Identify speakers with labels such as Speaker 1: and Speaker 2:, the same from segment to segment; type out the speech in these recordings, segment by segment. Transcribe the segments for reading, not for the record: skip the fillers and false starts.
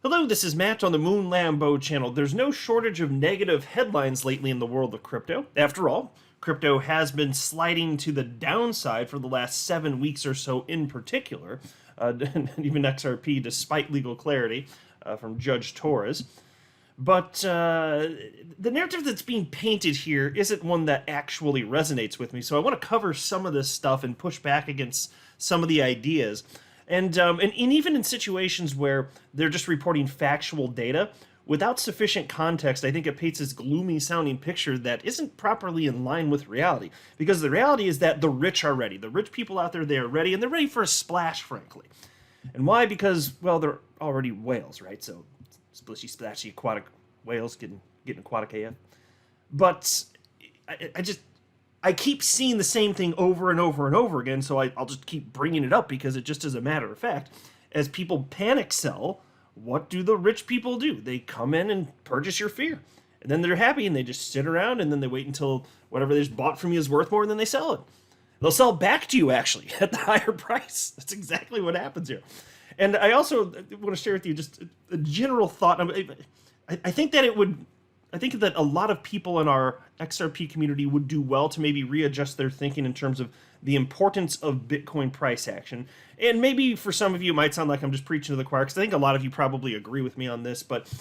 Speaker 1: Hello, this is Matt on the Moon Lambo channel. There's no shortage of negative headlines lately in the world of crypto. After all, crypto has been sliding to the downside for the last 7 weeks or so in particular, even XRP, despite legal clarity from Judge Torres. But the narrative that's being painted here isn't one that actually resonates with me, so I want to cover some of this stuff and push back against some of the ideas. And even in situations where they're just reporting factual data, without sufficient context, I think it paints this gloomy sounding picture that isn't properly in line with reality. Because the reality is that the rich are ready. The rich people out there, they are ready, and they're ready for a splash, frankly. And why? Because, well, they're already whales, right? So, splishy, splashy, aquatic whales getting aquatic AF. But I keep seeing the same thing over and over and over again, so I'll just keep bringing it up because it just is a matter of fact. As people panic sell, what do the rich people do? They come in and purchase your fear. And then they're happy and they just sit around and then they wait until whatever they just bought from you is worth more and then they sell it. They'll sell back to you, actually, at the higher price. That's exactly what happens here. And I also want to share with you just a general thought. I think that a lot of people in our XRP community would do well to maybe readjust their thinking in terms of the importance of Bitcoin price action. And maybe for some of you, it might sound like I'm just preaching to the choir, because I think a lot of you probably agree with me on this. But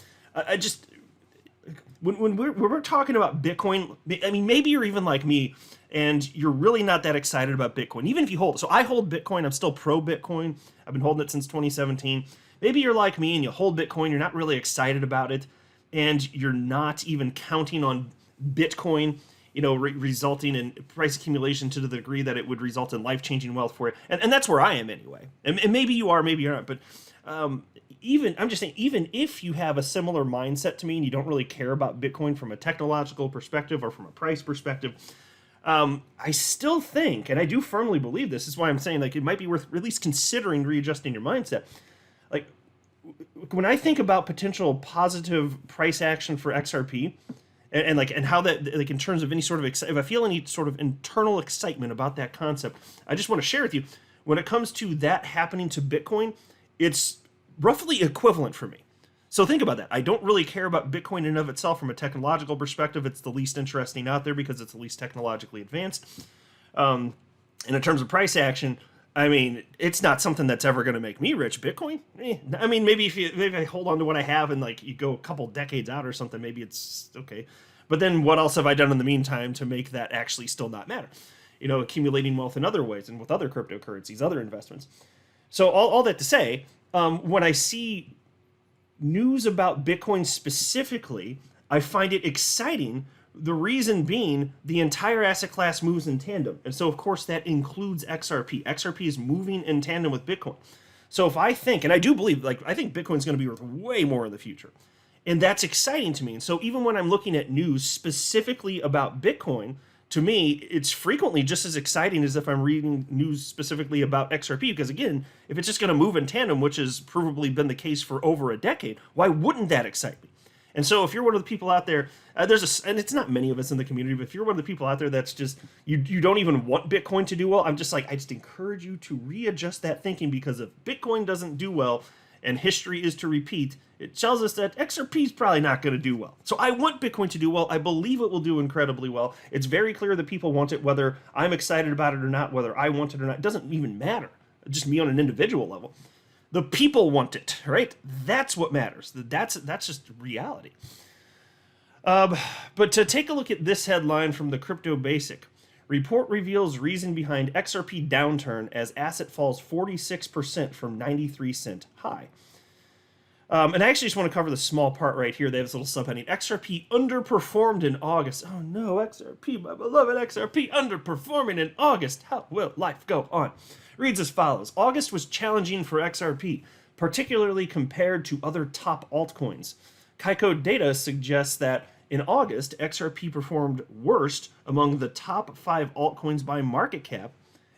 Speaker 1: when we're talking about Bitcoin, I mean, maybe you're even like me, and you're really not that excited about Bitcoin, even if you hold it. So I hold Bitcoin. I'm still pro Bitcoin. I've been holding it since 2017. Maybe you're like me, and you hold Bitcoin. You're not really excited about it, and you're not even counting on Bitcoin, resulting in price accumulation to the degree that it would result in life-changing wealth for you. And that's where I am anyway. And maybe you are, maybe you're not. But I'm just saying, even if you have a similar mindset to me and you don't really care about Bitcoin from a technological perspective or from a price perspective, I still think, and I do firmly believe this is why I'm saying, like, it might be worth at least considering readjusting your mindset. Like, when I think about potential positive price action for XRP, and how that, like, in terms of any sort of if I feel any sort of internal excitement about that concept, I just want to share with you, when it comes to that happening to Bitcoin, it's roughly equivalent for me. So think about that. I don't really care about Bitcoin in and of itself from a technological perspective. It's the least interesting out there because it's the least technologically advanced. And in terms of price action, I mean, it's not something that's ever going to make me rich. Bitcoin? I mean, maybe if I hold on to what I have and, like, you go a couple decades out or something, maybe it's okay. But then what else have I done in the meantime to make that actually still not matter? Accumulating wealth in other ways and with other cryptocurrencies, other investments. So all that to say, when I see news about Bitcoin specifically, I find it exciting. The reason being, the entire asset class moves in tandem. And so, of course, that includes XRP. XRP is moving in tandem with Bitcoin. So if I think, and I do believe, I think Bitcoin's going to be worth way more in the future. And that's exciting to me. And so even when I'm looking at news specifically about Bitcoin, to me, it's frequently just as exciting as if I'm reading news specifically about XRP. Because again, if it's just going to move in tandem, which has provably been the case for over a decade, why wouldn't that excite me? And so if you're one of the people out there, and it's not many of us in the community, but if you're one of the people out there that's just, you don't even want Bitcoin to do well, I just encourage you to readjust that thinking, because if Bitcoin doesn't do well and history is to repeat, it tells us that XRP is probably not going to do well. So I want Bitcoin to do well. I believe it will do incredibly well. It's very clear that people want it, whether I'm excited about it or not, whether I want it or not. It doesn't even matter. Just me on an individual level. The people want it, right? That's what matters. That's just reality. But to take a look at this headline from the Crypto Basic. Report reveals reason behind XRP downturn as asset falls 46% from 93-cent high. And I actually just want to cover the small part right here. They have this little subheading. XRP underperformed in August. Oh no, XRP, my beloved XRP, underperforming in August. How will life go on? Reads as follows. August was challenging for XRP, particularly compared to other top altcoins. Kaiko data suggests that in August, XRP performed worst among the top 5 altcoins by market cap,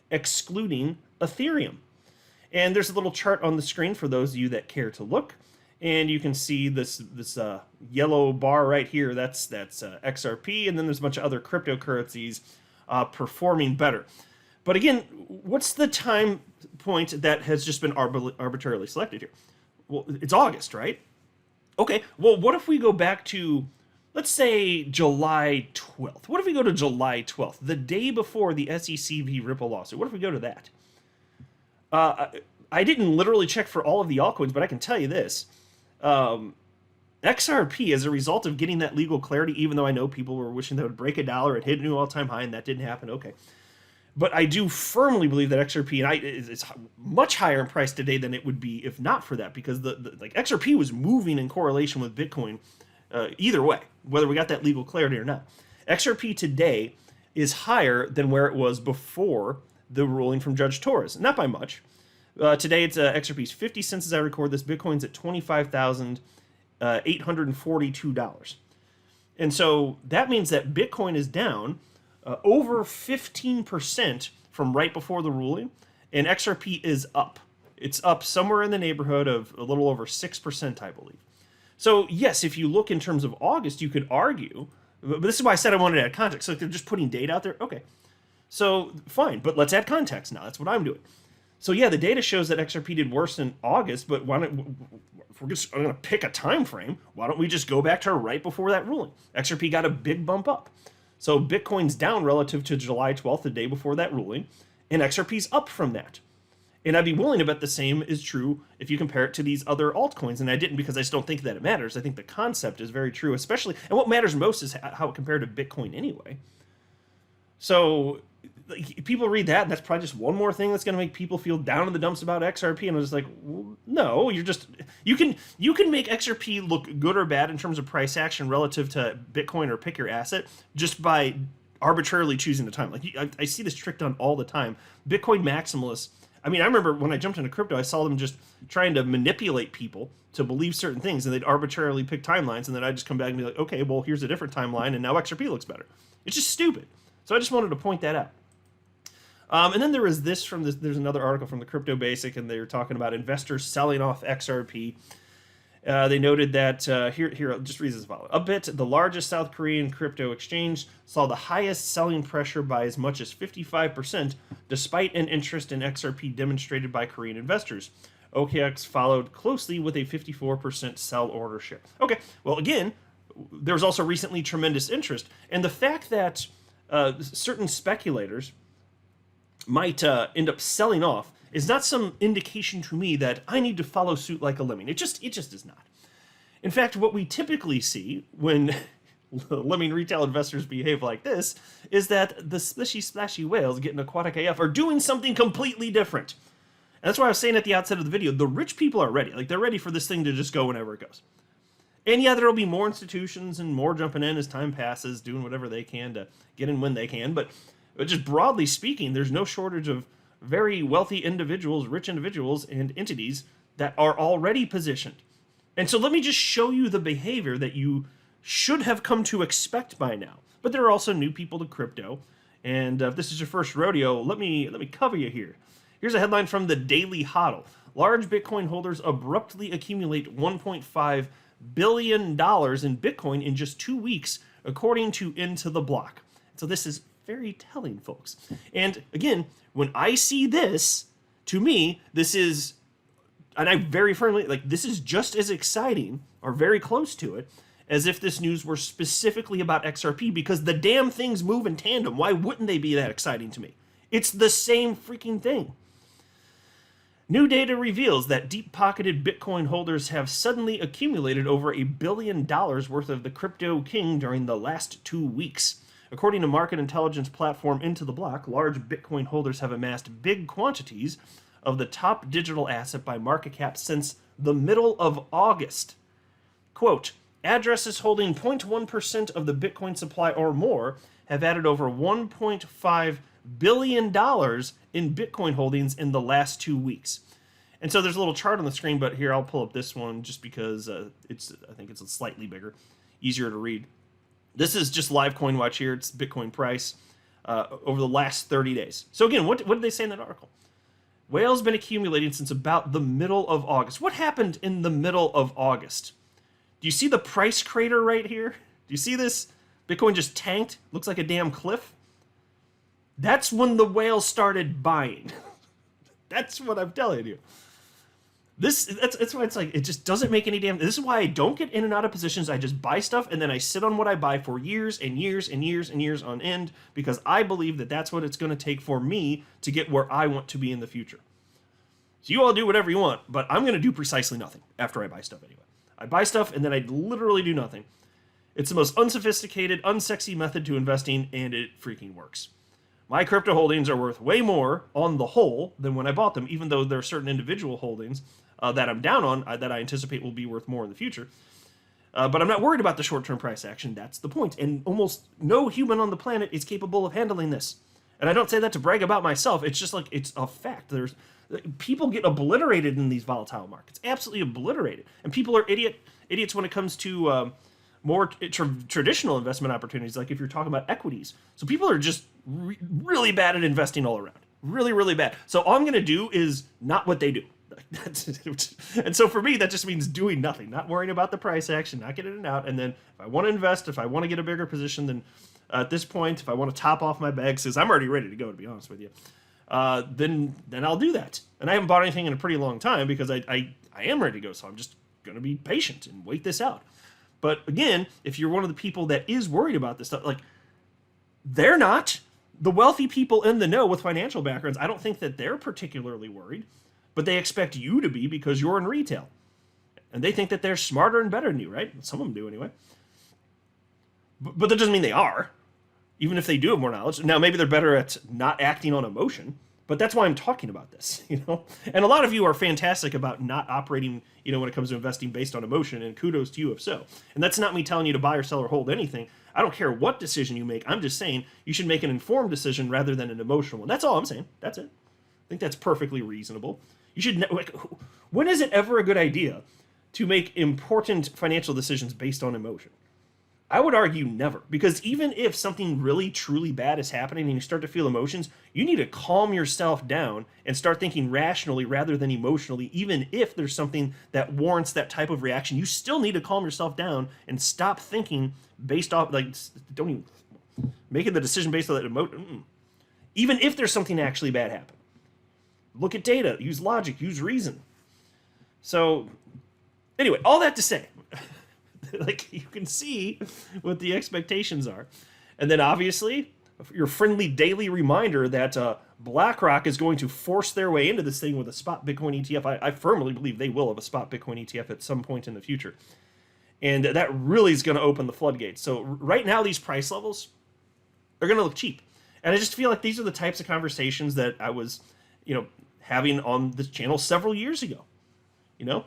Speaker 1: excluding Ethereum. And there's a little chart on the screen for those of you that care to look. And you can see this yellow bar right here. That's XRP, and then there's a bunch of other cryptocurrencies performing better. But again, what's the time point that has just been arbitrarily selected here? Well, it's August, right? Okay, well, what if we go back to, let's say, July 12th? What if we go to July 12th, the day before the SEC v. Ripple lawsuit? What if we go to that? I didn't literally check for all of the altcoins, but I can tell you this. XRP, as a result of getting that legal clarity, even though I know people were wishing they would break $1, it hit a new all-time high, and that didn't happen, okay. But I do firmly believe that XRP is much higher in price today than it would be if not for that, because like XRP was moving in correlation with Bitcoin either way, whether we got that legal clarity or not. XRP today is higher than where it was before the ruling from Judge Torres, not by much. Today it's XRP's 50 cents as I record this. Bitcoin's at $25,842. And so that means that Bitcoin is down over 15% from right before the ruling, and XRP is up. It's up somewhere in the neighborhood of a little over 6%, I believe. So yes, if you look in terms of August, you could argue, but this is why I said I wanted to add context. So if they're just putting data out there, okay. So fine, but let's add context now. That's what I'm doing. So yeah, the data shows that XRP did worse in August, but why don't, if we're just going to pick a time frame, why don't we just go back to right before that ruling? XRP got a big bump up. So Bitcoin's down relative to July 12th, the day before that ruling, and XRP's up from that. And I'd be willing to bet the same is true if you compare it to these other altcoins. And I didn't, because I just don't think that it matters. I think the concept is very true, especially, and what matters most is how it compared to Bitcoin anyway. So like, people read that, and that's probably just one more thing that's going to make people feel down in the dumps about XRP. And I was just like, well, no, you can make XRP look good or bad in terms of price action relative to Bitcoin or pick your asset just by arbitrarily choosing the time. Like I see this trick done all the time. Bitcoin maximalists. I mean, I remember when I jumped into crypto, I saw them just trying to manipulate people to believe certain things, and they'd arbitrarily pick timelines, and then I'd just come back and be like, okay, well, here's a different timeline, and now XRP looks better. It's just stupid. So I just wanted to point that out. And then there was this from this. There's another article from the Crypto Basic, and they're talking about investors selling off XRP. They noted that here I'll just read this as follows. A bit, the largest South Korean crypto exchange saw the highest selling pressure by as much as 55%, despite an interest in XRP demonstrated by Korean investors. OKX followed closely with a 54% sell order share. Okay, well again, there was also recently tremendous interest, and the fact that certain speculators might end up selling off is not some indication to me that I need to follow suit like a lemming. It just is not. In fact, what we typically see when lemming retail investors behave like this is that the splashy whales getting aquatic AF are doing something completely different. And that's why I was saying at the outset of the video, the rich people are ready. Like, they're ready for this thing to just go whenever it goes. And yeah, there'll be more institutions and more jumping in as time passes, doing whatever they can to get in when they can. But just broadly speaking, there's no shortage of very wealthy individuals, rich individuals, and entities that are already positioned. And so let me just show you the behavior that you should have come to expect by now. But there are also new people to crypto, and if this is your first rodeo, let me cover you here. Here's a headline from the Daily Hodl. Large Bitcoin holders abruptly accumulate $1.5 billion in Bitcoin in just 2 weeks, according to Into the Block. So this is very telling, folks. And again, when I see this, to me, this is, and I very firmly, like, this is just as exciting, or very close to it, as if this news were specifically about XRP, because the damn things move in tandem. Why wouldn't they be that exciting to me? It's the same freaking thing. New data reveals that deep-pocketed Bitcoin holders have suddenly accumulated over $1 billion worth of the crypto king during the last 2 weeks. According to market intelligence platform Into the Block, large Bitcoin holders have amassed big quantities of the top digital asset by market cap since the middle of August. Quote, addresses holding 0.1% of the Bitcoin supply or more have added over $1.5 billion in Bitcoin holdings in the last 2 weeks. And so there's a little chart on the screen, but here I'll pull up this one just because I think it's slightly bigger, easier to read. This is just live coin watch here. It's Bitcoin price over the last 30 days. So again, what did they say in that article? Whale's been accumulating since about the middle of August. What happened in the middle of August? Do you see the price crater right here? Do you see this? Bitcoin just tanked. Looks like a damn cliff. That's when the whales started buying. That's what I'm telling you. That's why it's like, it just doesn't make any damn. This is why I don't get in and out of positions. I just buy stuff and then I sit on what I buy for years and years and years and years on end, because I believe that that's what it's going to take for me to get where I want to be in the future. So you all do whatever you want, but I'm going to do precisely nothing after I buy stuff anyway. I buy stuff and then I literally do nothing. It's the most unsophisticated, unsexy method to investing, and it freaking works. My crypto holdings are worth way more on the whole than when I bought them, even though there are certain individual holdings that I'm down on that I anticipate will be worth more in the future. But I'm not worried about the short-term price action. That's the point. And almost no human on the planet is capable of handling this. And I don't say that to brag about myself. It's just like, it's a fact. People get obliterated in these volatile markets. Absolutely obliterated. And people are idiots when it comes to more traditional investment opportunities, like if you're talking about equities. So people are just really bad at investing all around. Really, really bad. So all I'm going to do is not what they do. And so for me, that just means doing nothing, not worrying about the price action, not getting it out. And then if I want to invest, if I want to get a bigger position, then at this point, if I want to top off my bags, because I'm already ready to go, to be honest with you, then I'll do that. And I haven't bought anything in a pretty long time because I am ready to go. So I'm just going to be patient and wait this out. But again, if you're one of the people that is worried about this stuff, like, they're not. The wealthy people in the know with financial backgrounds, I don't think that they're particularly worried, but they expect you to be because you're in retail. And they think that they're smarter and better than you, right? Some of them do anyway. But that doesn't mean they are, even if they do have more knowledge. Now, maybe they're better at not acting on emotion, but that's why I'm talking about this, you know? And a lot of you are fantastic about not operating, you know, when it comes to investing based on emotion, and kudos to you if so. And that's not me telling you to buy or sell or hold anything. I don't care what decision you make. I'm just saying you should make an informed decision rather than an emotional one. That's all I'm saying. That's it. I think that's perfectly reasonable. You should, like, when is it ever a good idea to make important financial decisions based on emotion? I would argue never, because even if something really truly bad is happening and you start to feel emotions, you need to calm yourself down and start thinking rationally rather than emotionally. Even if there's something that warrants that type of reaction, you still need to calm yourself down and stop thinking based off, like, don't even making the decision based on that emotion. Even if there's something actually bad happen, look at data, use logic, use reason. So anyway, all that to say, like, you can see what the expectations are. And then obviously your friendly daily reminder that BlackRock is going to force their way into this thing with a spot Bitcoin ETF. I firmly believe they will have a spot Bitcoin ETF at some point in the future. And that really is going to open the floodgates. So right now, these price levels are going to look cheap. And I just feel like these are the types of conversations that I was, you know, having on this channel several years ago, you know?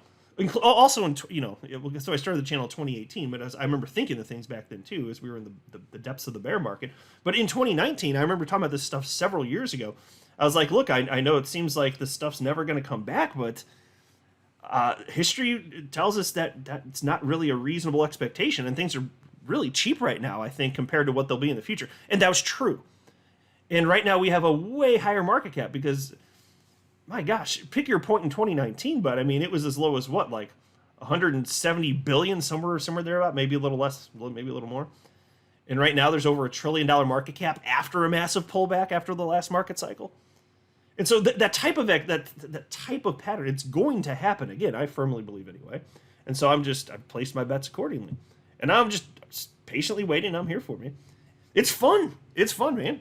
Speaker 1: Also, so I started the channel in 2018, but I remember thinking of things back then too, as we were in the depths of the bear market. But in 2019, I remember talking about this stuff several years ago. I was like, look, I know it seems like this stuff's never going to come back, but history tells us that it's not really a reasonable expectation, and things are really cheap right now, I think, compared to what they'll be in the future. And that was true. And right now we have a way higher market cap because, my gosh, pick your point in 2019, but I mean, it was as low as what, like 170 billion, somewhere there about, maybe a little less, maybe a little more. And right now there's over $1 trillion market cap after a massive pullback after the last market cycle. And so that type of pattern, it's going to happen again. I firmly believe anyway. And so I've placed my bets accordingly. And I'm just patiently waiting. I'm here for me. It's fun. It's fun, man.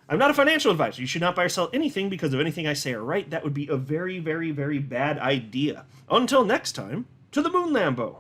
Speaker 1: I'm not a financial advisor. You should not buy or sell anything because of anything I say or write. That would be a very, very, very bad idea. Until next time, to the moon, Lambo.